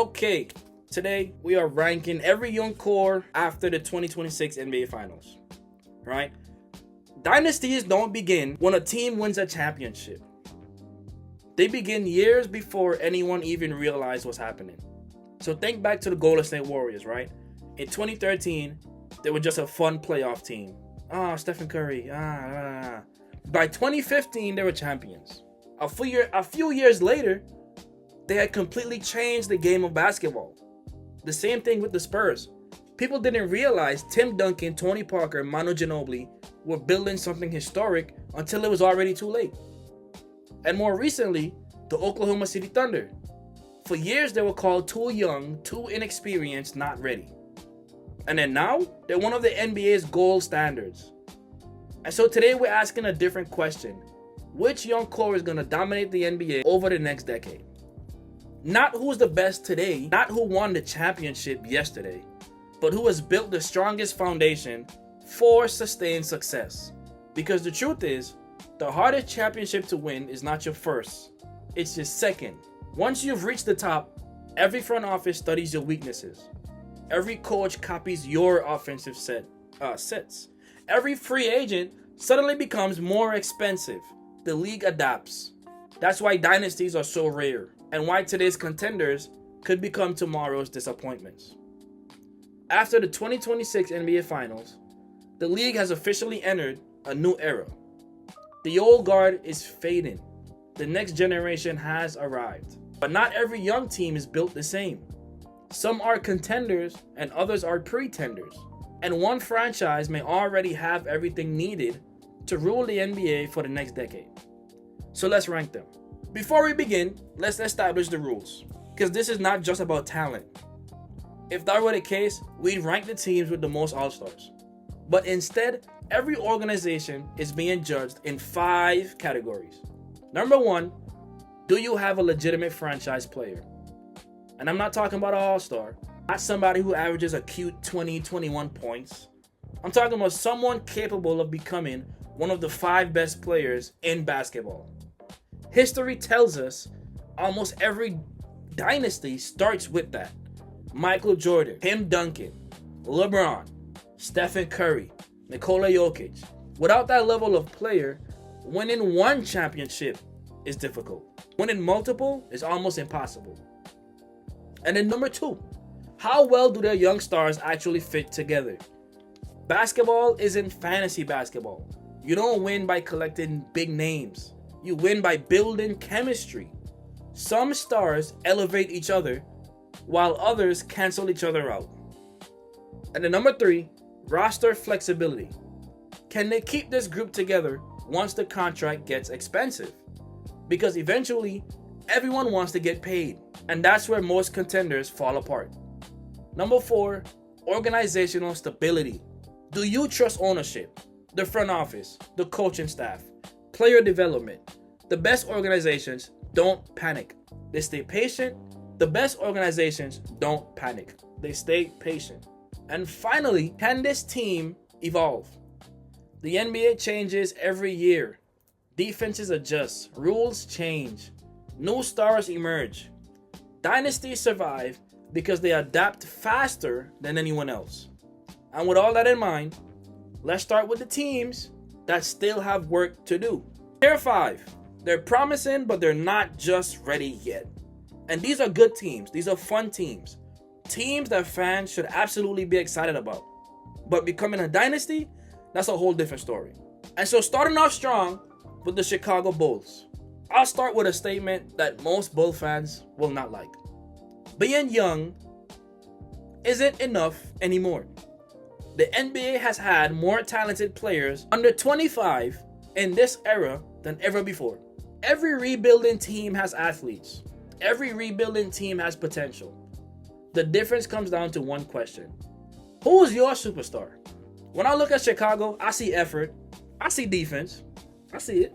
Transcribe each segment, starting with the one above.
Okay, today we are ranking every young core after the 2026 NBA Finals, right? Dynasties don't begin when a team wins a championship. They begin years before anyone even realized what's happening. So think back to the Golden State Warriors, right? In 2013, they were just a fun playoff team. Stephen Curry. By 2015, they were champions. A few years later, they had completely changed the game of basketball. The same thing with the Spurs. People didn't realize Tim Duncan, Tony Parker, Manu Ginobili were building something historic until it was already too late. And more recently, the Oklahoma City Thunder. For years, they were called too young, too inexperienced, not ready. And then now, they're one of the NBA's gold standards. And so today, we're asking a different question. Which young core is going to dominate the NBA over the next decade? Not who's the best today, not who won the championship yesterday, but who has built the strongest foundation for sustained success. Because the truth is, the hardest championship to win is not your first, it's your second. Once you've reached the top, every front office studies your weaknesses. Every coach copies your offensive sets. Every free agent suddenly becomes more expensive. The league adapts. That's why dynasties are so rare, and why today's contenders could become tomorrow's disappointments. After the 2026 NBA Finals, the league has officially entered a new era. The old guard is fading. The next generation has arrived. But not every young team is built the same. Some are contenders and others are pretenders. And one franchise may already have everything needed to rule the NBA for the next decade. So let's rank them. Before we begin, let's establish the rules, because this is not just about talent. If that were the case, we'd rank the teams with the most All-Stars. But instead, every organization is being judged in 5 categories. Number 1, do you have a legitimate franchise player? And I'm not talking about an all-star, not somebody who averages a cute 20, 21 points. I'm talking about someone capable of becoming one of the 5 best players in basketball. History tells us almost every dynasty starts with that. Michael Jordan, Tim Duncan, LeBron, Stephen Curry, Nikola Jokic. Without that level of player, winning one championship is difficult. Winning multiple is almost impossible. And then number 2, how well do their young stars actually fit together? Basketball isn't fantasy basketball. You don't win by collecting big names. You win by building chemistry. Some stars elevate each other, while others cancel each other out. And then number 3, roster flexibility. Can they keep this group together once the contract gets expensive? Because eventually, everyone wants to get paid, and that's where most contenders fall apart. Number 4, organizational stability. Do you trust ownership, the front office, the coaching staff, player development? The best organizations don't panic. They stay patient. The best organizations don't panic. They stay patient. And finally, can this team evolve? The NBA changes every year. Defenses adjust. Rules change. New stars emerge. Dynasties survive because they adapt faster than anyone else. And with all that in mind, let's start with the teams that still have work to do. Here are 5. They're promising, but they're not just ready yet. And these are good teams. These are fun teams. Teams that fans should absolutely be excited about. But becoming a dynasty, that's a whole different story. And so starting off strong with the Chicago Bulls. I'll start with a statement that most Bull fans will not like. Being young isn't enough anymore. The NBA has had more talented players under 25 in this era than ever before. Every rebuilding team has athletes. Every rebuilding team has potential. The difference comes down to one question. Who is your superstar? When I look at Chicago, I see effort. I see defense. I see it.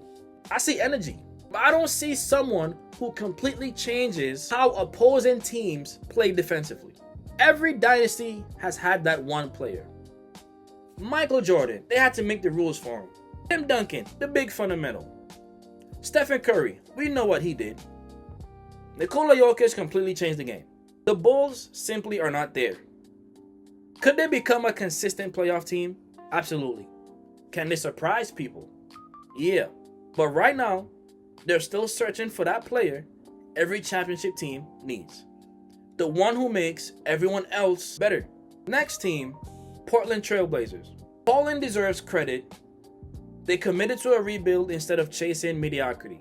I see energy. But I don't see someone who completely changes how opposing teams play defensively. Every dynasty has had that one player. Michael Jordan, they had to make the rules for him. Tim Duncan, the big fundamental. Stephen Curry, we know what he did. Nikola Jokic completely changed the game. The Bulls simply are not there. Could they become a consistent playoff team? Absolutely. Can they surprise people? Yeah. But right now, they're still searching for that player every championship team needs. The one who makes everyone else better. Next team, Portland Trailblazers. Portland deserves credit. They committed to a rebuild instead of chasing mediocrity.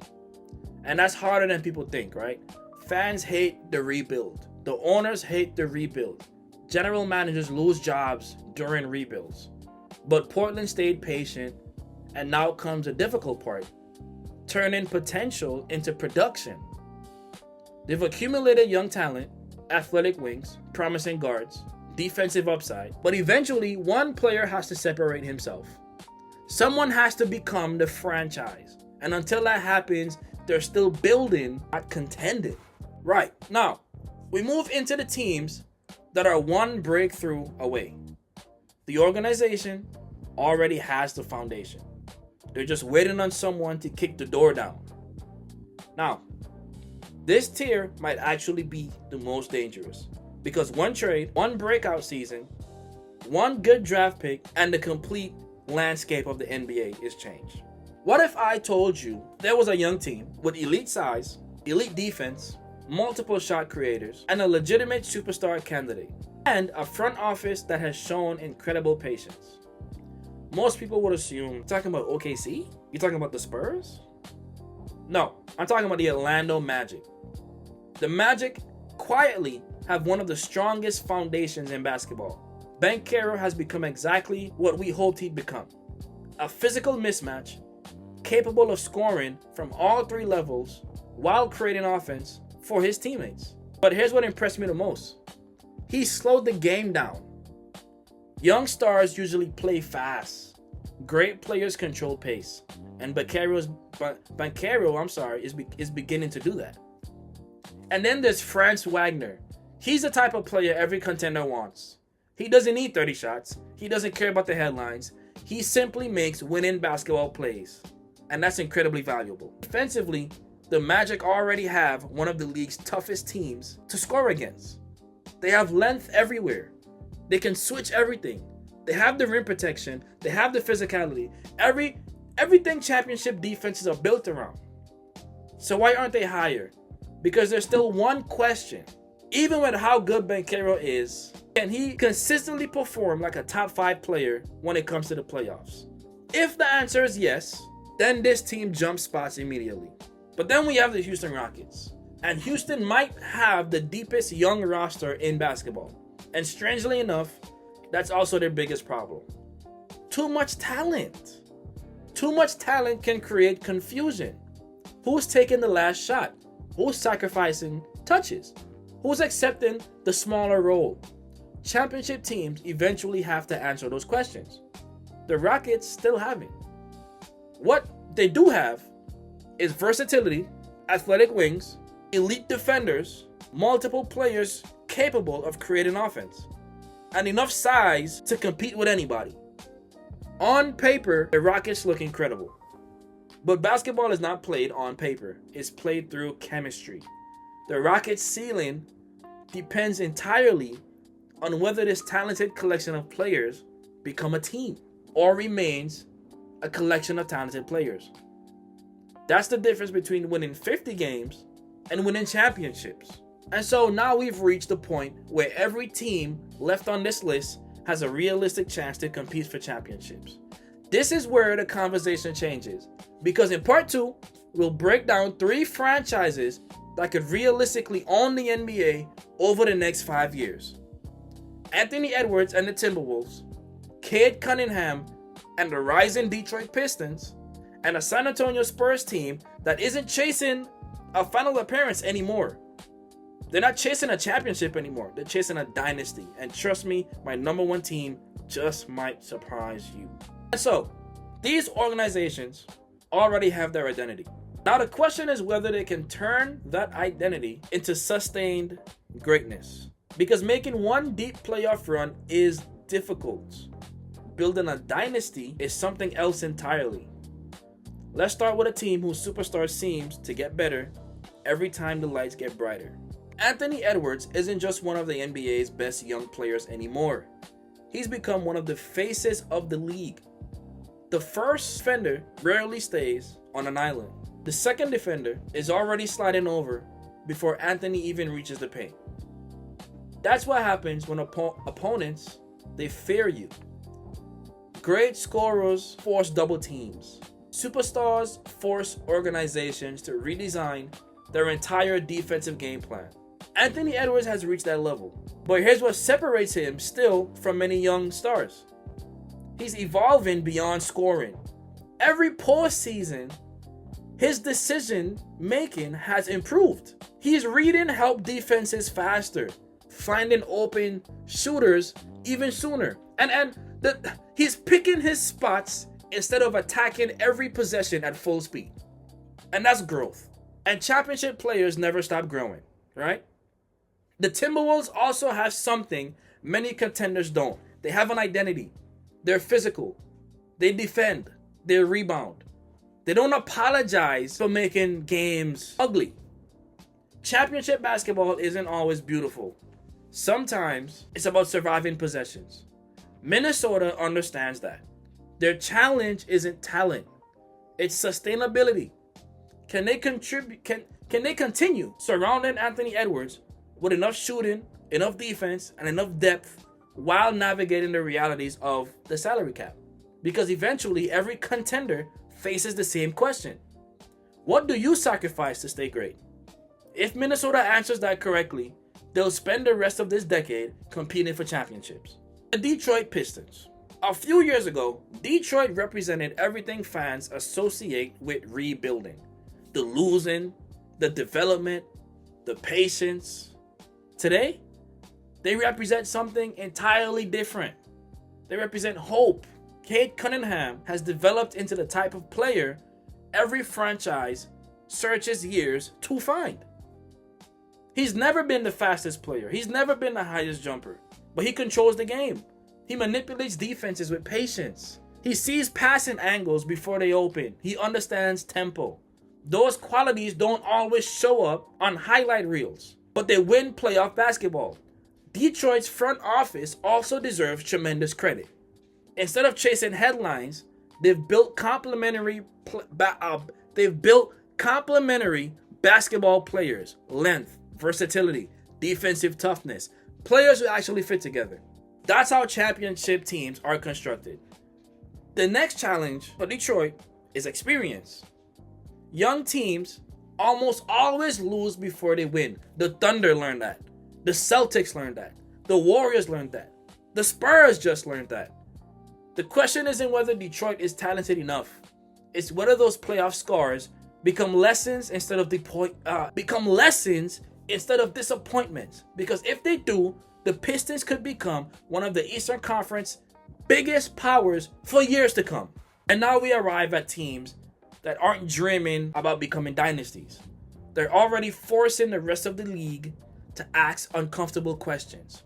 And that's harder than people think, right? Fans hate the rebuild. The owners hate the rebuild. General managers lose jobs during rebuilds. But Portland stayed patient, and now comes the difficult part. Turning potential into production. They've accumulated young talent, athletic wings, promising guards, defensive upside, but eventually one player has to separate himself. Someone has to become the franchise. And until that happens, they're still building, not contending. Right, now, we move into the teams that are one breakthrough away. The organization already has the foundation. They're just waiting on someone to kick the door down. Now, this tier might actually be the most dangerous because one trade, one breakout season, one good draft pick, and the complete landscape of the NBA is changed. What if I told you there was a young team with elite size, elite defense, multiple shot creators, and a legitimate superstar candidate, and a front office that has shown incredible patience? Most people would assume, you're talking about OKC? You're talking about the Spurs? No, I'm talking about the Orlando Magic. The Magic quietly have one of the strongest foundations in basketball. Banchero has become exactly what we hoped he'd become. A physical mismatch, capable of scoring from all three levels while creating offense for his teammates. But here's what impressed me the most. He slowed the game down. Young stars usually play fast. Great players control pace. And Banchero is beginning to do that. And then there's Franz Wagner. He's the type of player every contender wants. He doesn't need 30 shots. He doesn't care about the headlines. He simply makes winning basketball plays. And that's incredibly valuable. Defensively, the Magic already have one of the league's toughest teams to score against. They have length everywhere. They can switch everything. They have the rim protection. They have the physicality. Everything championship defenses are built around. So why aren't they higher? Because there's still one question. Even with how good Banchero is, can he consistently perform like a top 5 player when it comes to the playoffs? If the answer is yes, then this team jumps spots immediately. But then we have the Houston Rockets. And Houston might have the deepest young roster in basketball. And strangely enough, that's also their biggest problem. Too much talent. Too much talent can create confusion. Who's taking the last shot? Who's sacrificing touches? Who's accepting the smaller role? Championship teams eventually have to answer those questions. The Rockets still haven't. What they do have is versatility, athletic wings, elite defenders, multiple players capable of creating offense, and enough size to compete with anybody. On paper, the Rockets look incredible. But basketball is not played on paper. It's played through chemistry. The Rockets' ceiling depends entirely on whether this talented collection of players become a team or remains a collection of talented players. That's the difference between winning 50 games and winning championships. And so now we've reached the point where every team left on this list has a realistic chance to compete for championships. This is where the conversation changes, because in part 2, we'll break down 3 franchises that could realistically own the NBA over the next 5 years. Anthony Edwards and the Timberwolves, Cade Cunningham and the rising Detroit Pistons, and a San Antonio Spurs team that isn't chasing a final appearance anymore. They're not chasing a championship anymore. They're chasing a dynasty. And trust me, my number 1 team just might surprise you. And so, these organizations already have their identity. Now the question is whether they can turn that identity into sustained greatness. Because making one deep playoff run is difficult. Building a dynasty is something else entirely. Let's start with a team whose superstar seems to get better every time the lights get brighter. Anthony Edwards isn't just one of the NBA's best young players anymore. He's become one of the faces of the league. The first defender rarely stays on an island. The second defender is already sliding over before Anthony even reaches the paint. That's what happens when opponents, they fear you. Great scorers force double teams. Superstars force organizations to redesign their entire defensive game plan. Anthony Edwards has reached that level. But here's what separates him still from many young stars. He's evolving beyond scoring. Every postseason, his decision making has improved. He's reading help defenses faster, finding open shooters even sooner. He's picking his spots instead of attacking every possession at full speed. And that's growth. And championship players never stop growing, right? The Timberwolves also have something many contenders don't. They have an identity. They're physical. They defend. They rebound. They don't apologize for making games ugly. Championship basketball isn't always beautiful. Sometimes it's about surviving possessions. Minnesota understands that. Their challenge isn't talent. It's sustainability. Can they continue surrounding Anthony Edwards with enough shooting, enough defense, and enough depth while navigating the realities of the salary cap? Because eventually every contender faces the same question. What do you sacrifice to stay great? If Minnesota answers that correctly, they'll spend the rest of this decade competing for championships. The Detroit Pistons. A few years ago, Detroit represented everything fans associate with rebuilding. The losing, the development, the patience. Today, they represent something entirely different. They represent hope. Cade Cunningham has developed into the type of player every franchise searches years to find. He's never been the fastest player. He's never been the highest jumper. But he controls the game. He manipulates defenses with patience. He sees passing angles before they open. He understands tempo. Those qualities don't always show up on highlight reels, but they win playoff basketball. Detroit's front office also deserves tremendous credit. Instead of chasing headlines, they've built complementary basketball players, length, versatility, defensive toughness, players who actually fit together. That's how championship teams are constructed. The next challenge for Detroit is experience. Young teams almost always lose before they win. The Thunder learned that. The Celtics learned that. The Warriors learned that. The Spurs just learned that. The question isn't whether Detroit is talented enough. It's whether those playoff scars become lessons instead of disappointments. Because if they do, the Pistons could become one of the Eastern Conference biggest powers for years to come. And now we arrive at teams that aren't dreaming about becoming dynasties. They're already forcing the rest of the league to ask uncomfortable questions.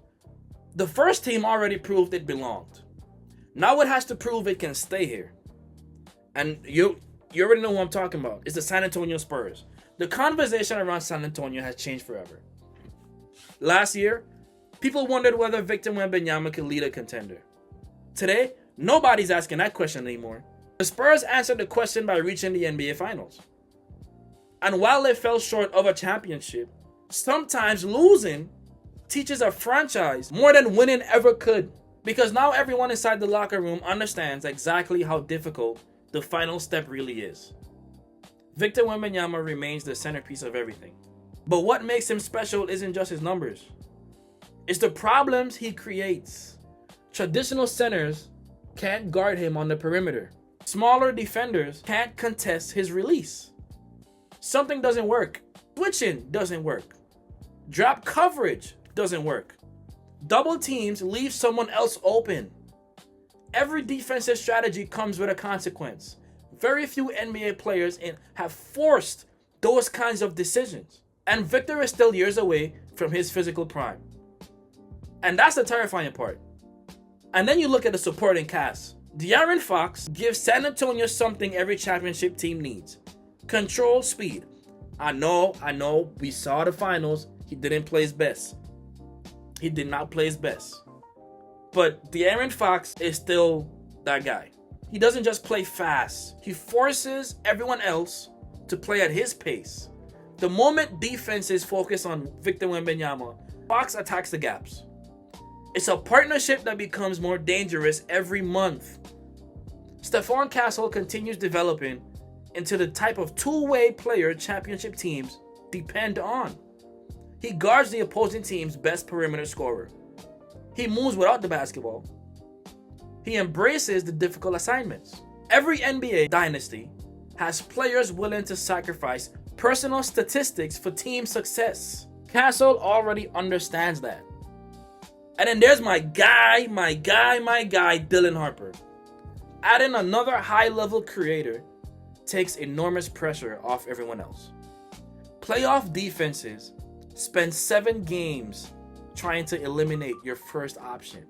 The first team already proved it belonged. Now it has to prove it can stay here. And you already know who I'm talking about. It's the San Antonio Spurs. The conversation around San Antonio has changed forever. Last year, people wondered whether Victor Wembanyama could lead a contender. Today, nobody's asking that question anymore. The Spurs answered the question by reaching the NBA Finals. And while they fell short of a championship, sometimes losing teaches a franchise more than winning ever could. Because now everyone inside the locker room understands exactly how difficult the final step really is. Victor Wembanyama remains the centerpiece of everything. But what makes him special isn't just his numbers. It's the problems he creates. Traditional centers can't guard him on the perimeter. Smaller defenders can't contest his release. Something doesn't work. Switching doesn't work. Drop coverage doesn't work. Double teams leave someone else open. Every defensive strategy comes with a consequence. Very few NBA players have forced those kinds of decisions. And Victor is still years away from his physical prime. And that's the terrifying part. And then you look at the supporting cast. De'Aaron Fox gives San Antonio something every championship team needs. Control speed. I know, we saw the finals. He didn't play his best. He did not play his best. But De'Aaron Fox is still that guy. He doesn't just play fast. He forces everyone else to play at his pace. The moment defenses focus on Victor Wembanyama, Fox attacks the gaps. It's a partnership that becomes more dangerous every month. Stephon Castle continues developing into the type of two-way player championship teams depend on. He guards the opposing team's best perimeter scorer. He moves without the basketball. He embraces the difficult assignments. Every NBA dynasty has players willing to sacrifice personal statistics for team success. Castle already understands that. And then there's my guy, Dylan Harper. Adding another high-level creator takes enormous pressure off everyone else. Playoff defenses spend 7 games trying to eliminate your first option.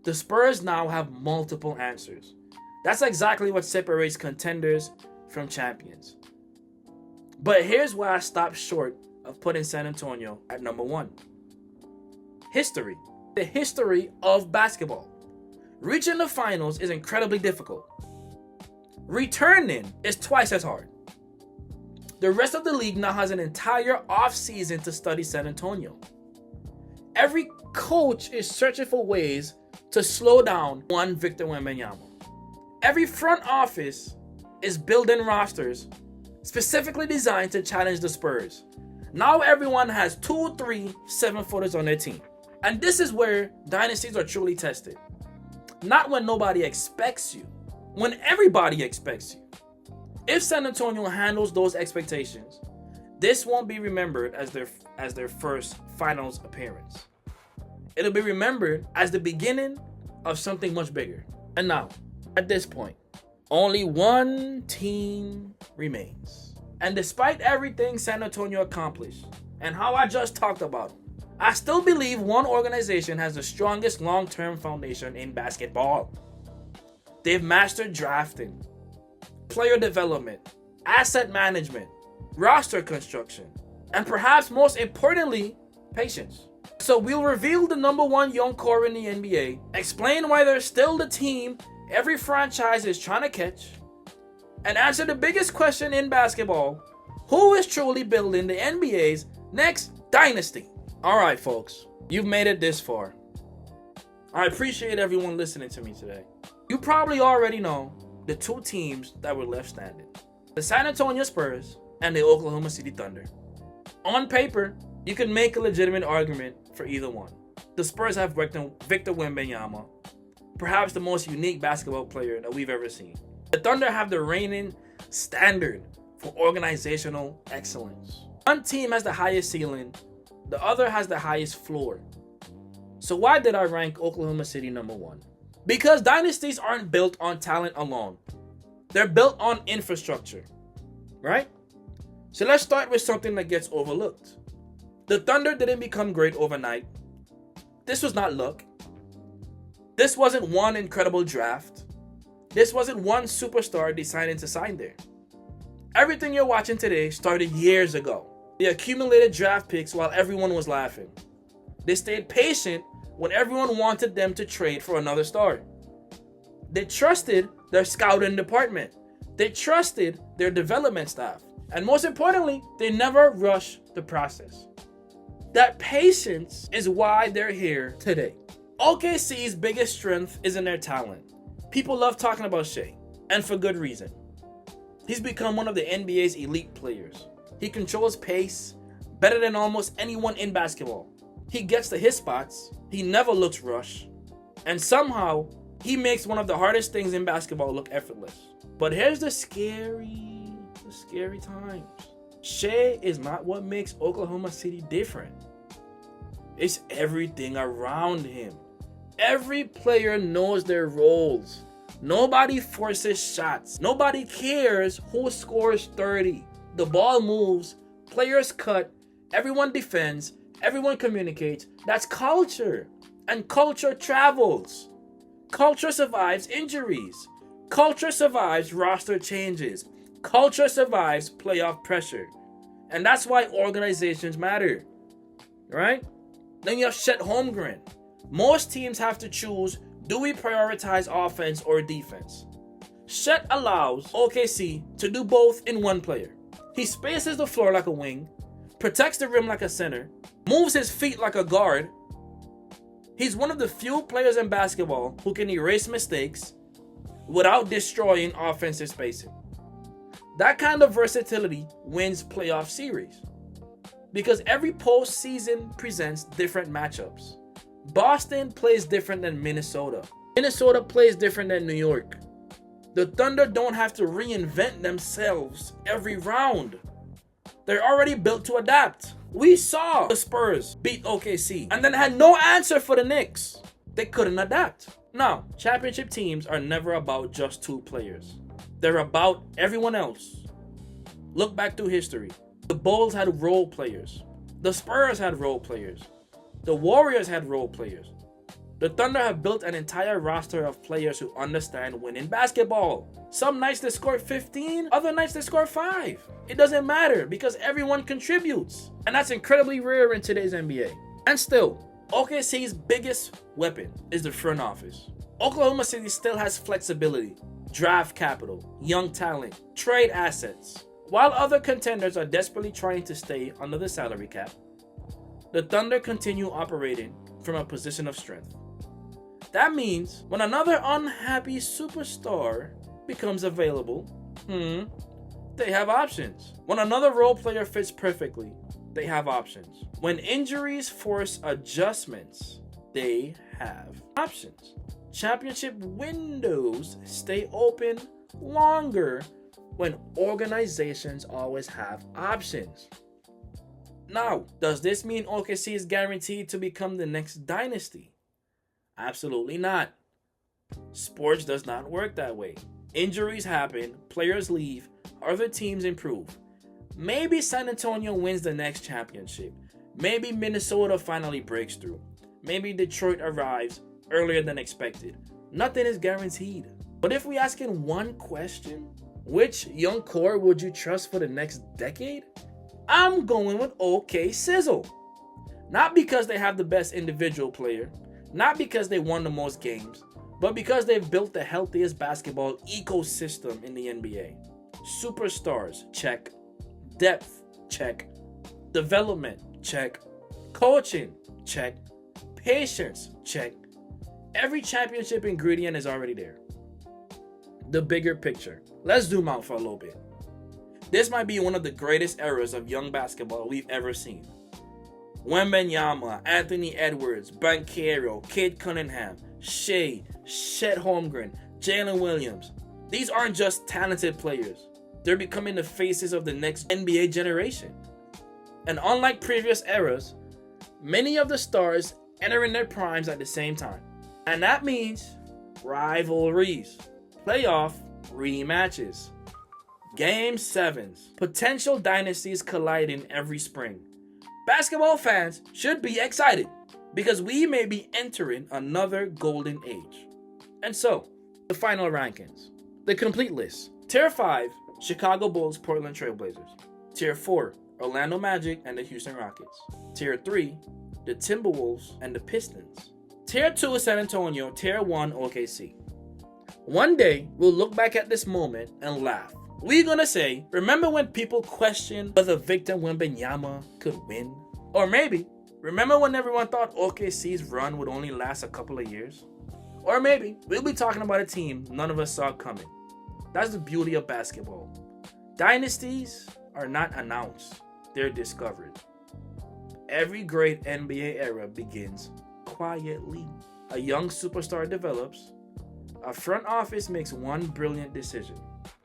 The Spurs now have multiple answers. That's exactly what separates contenders from champions. But here's where I stopped short of putting San Antonio at number 1. History. The history of basketball. Reaching the finals is incredibly difficult. Returning is twice as hard. The rest of the league now has an entire offseason to study San Antonio. Every coach is searching for ways to slow down one Victor Wembanyama. Every front office is building rosters specifically designed to challenge the Spurs. Now everyone has 2, 3 7-footers on their team. And this is where dynasties are truly tested. Not when nobody expects you, when everybody expects you. If San Antonio handles those expectations, this won't be remembered as their first finals appearance. It'll be remembered as the beginning of something much bigger. And now, at this point, only one team remains. And despite everything San Antonio accomplished and how I just talked about them, I still believe one organization has the strongest long-term foundation in basketball. They've mastered drafting, player development, asset management, roster construction, and perhaps most importantly, patience. So we'll reveal the number 1 young core in the NBA, explain why they're still the team every franchise is trying to catch, and answer the biggest question in basketball: who is truly building the NBA's next dynasty? Alright folks, you've made it this far. I appreciate everyone listening to me today. You probably already know the 2 teams that were left standing: the San Antonio Spurs and the Oklahoma City Thunder. On paper, you can make a legitimate argument for either one. The Spurs have Victor Wembanyama, perhaps the most unique basketball player that we've ever seen. The Thunder have the reigning standard for organizational excellence. One team has the highest ceiling, the other has the highest floor. So why did I rank Oklahoma City number 1? Because dynasties aren't built on talent alone. They're built on infrastructure, right? So let's start with something that gets overlooked. The Thunder didn't become great overnight. This was not luck. This wasn't one incredible draft. This wasn't one superstar deciding to sign there. Everything you're watching today started years ago. They accumulated draft picks while everyone was laughing. They stayed patient when everyone wanted them to trade for another star. They trusted their scouting department. They trusted their development staff. And most importantly, they never rushed the process. That patience is why they're here today. OKC's biggest strength is in their talent. People love talking about Shea, and for good reason. He's become one of the NBA's elite players. He controls pace better than almost anyone in basketball. He gets to his spots, he never looks rushed, and somehow he makes one of the hardest things in basketball look effortless. But here's the scary times. Shea is not what makes Oklahoma City different. It's everything around him. Every player knows their roles. Nobody forces shots. Nobody cares who scores 30. The ball moves, players cut, everyone defends, everyone communicates. That's culture. And culture travels. Culture survives injuries. Culture survives roster changes. Culture survives playoff pressure. And that's why organizations matter. right? Then you have Chet Holmgren. Most teams have to choose, do we prioritize offense or defense? Chet allows OKC to do both in one player. He spaces the floor like a wing, protects the rim like a center, moves his feet like a guard. He's one of the few players in basketball who can erase mistakes without destroying offensive spacing. That kind of versatility wins playoff series because every postseason presents different matchups. Boston plays different than Minnesota. Minnesota plays different than New York. The Thunder don't have to reinvent themselves every round. They're already built to adapt. We saw the Spurs beat OKC and then had no answer for the Knicks. They couldn't adapt. Now, championship teams are never about just two players. They're about everyone else. Look back through history. The Bulls had role players. The Spurs had role players. The Warriors had role players. The Thunder have built an entire roster of players who understand winning basketball. Some nights they score 15, other nights they score 5. It doesn't matter because everyone contributes. And that's incredibly rare in today's NBA. And still, OKC's biggest weapon is the front office. Oklahoma City still has flexibility, draft capital, young talent, trade assets. While other contenders are desperately trying to stay under the salary cap, the Thunder continue operating from a position of strength. That means when another unhappy superstar becomes available, they have options. When another role player fits perfectly, they have options. When injuries force adjustments, they have options. Championship windows stay open longer when organizations always have options. Now, does this mean OKC is guaranteed to become the next dynasty? Absolutely not. Sports does not work that way. Injuries happen, players leave, other teams improve. Maybe San Antonio wins the next championship. Maybe Minnesota finally breaks through. Maybe Detroit arrives earlier than expected. Nothing is guaranteed. But if we ask in one question, which young core would you trust for the next decade? I'm going with OK Sizzle. Not because they have the best individual player, not because they won the most games, but because they've built the healthiest basketball ecosystem in the NBA. Superstars, check. Depth, check. Development, check. Coaching, check. Patience, check. Every championship ingredient is already there. The bigger picture. Let's zoom out for a little bit. This might be one of the greatest eras of young basketball we've ever seen. Wembanyama, Anthony Edwards, Banchero, Cade Cunningham, Shea, Chet Holmgren, Jalen Williams. These aren't just talented players. They're becoming the faces of the next NBA generation. And unlike previous eras, many of the stars enter in their primes at the same time. And that means rivalries, playoff rematches, Game 7s, potential dynasties colliding every spring. Basketball fans should be excited because we may be entering another golden age. And so, the final rankings. The complete list. Tier 5, Chicago Bulls, Portland Trail Blazers. Tier 4, Orlando Magic and the Houston Rockets. Tier 3, the Timberwolves and the Pistons. Tier 2, San Antonio. Tier 1, OKC. One day, we'll look back at this moment and laugh. We're gonna say, remember when people questioned whether Victor Wembanyama could win? Or maybe, remember when everyone thought OKC's run would only last a couple of years? Or maybe, we'll be talking about a team none of us saw coming. That's the beauty of basketball. Dynasties are not announced, they're discovered. Every great NBA era begins quietly. A young superstar develops. A front office makes one brilliant decision.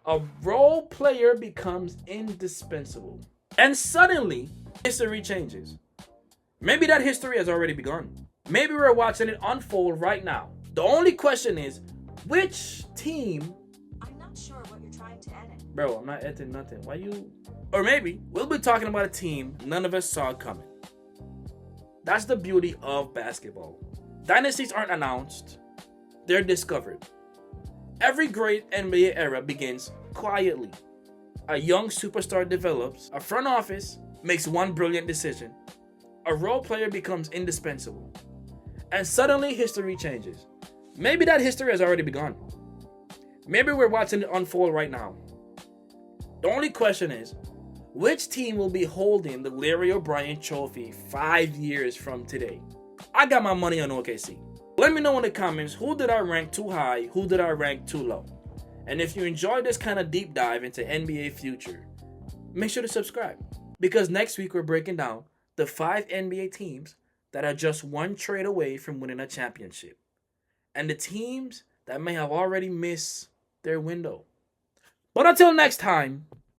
A role player becomes indispensable. And suddenly, history changes. Maybe that history has already begun. Maybe we're watching it unfold right now. The only question is, which team... I'm not sure what you're trying to edit. Bro, I'm not editing nothing. Why you... Or maybe we'll be talking about a team none of us saw coming. That's the beauty of basketball. Dynasties aren't announced. They're discovered. Every great NBA era begins quietly. A young superstar develops. A front office makes one brilliant decision. a role player becomes indispensable. And suddenly history changes. Maybe that history has already begun. Maybe we're watching it unfold right now. The only question is, which team will be holding the Larry O'Brien trophy 5 years from today? I got my money on OKC. Let me know in the comments, who did I rank too high, who did I rank too low? And if you enjoyed this kind of deep dive into NBA future, make sure to subscribe. Because next week we're breaking down the 5 NBA teams that are just one trade away from winning a championship. And the teams that may have already missed their window. But until next time,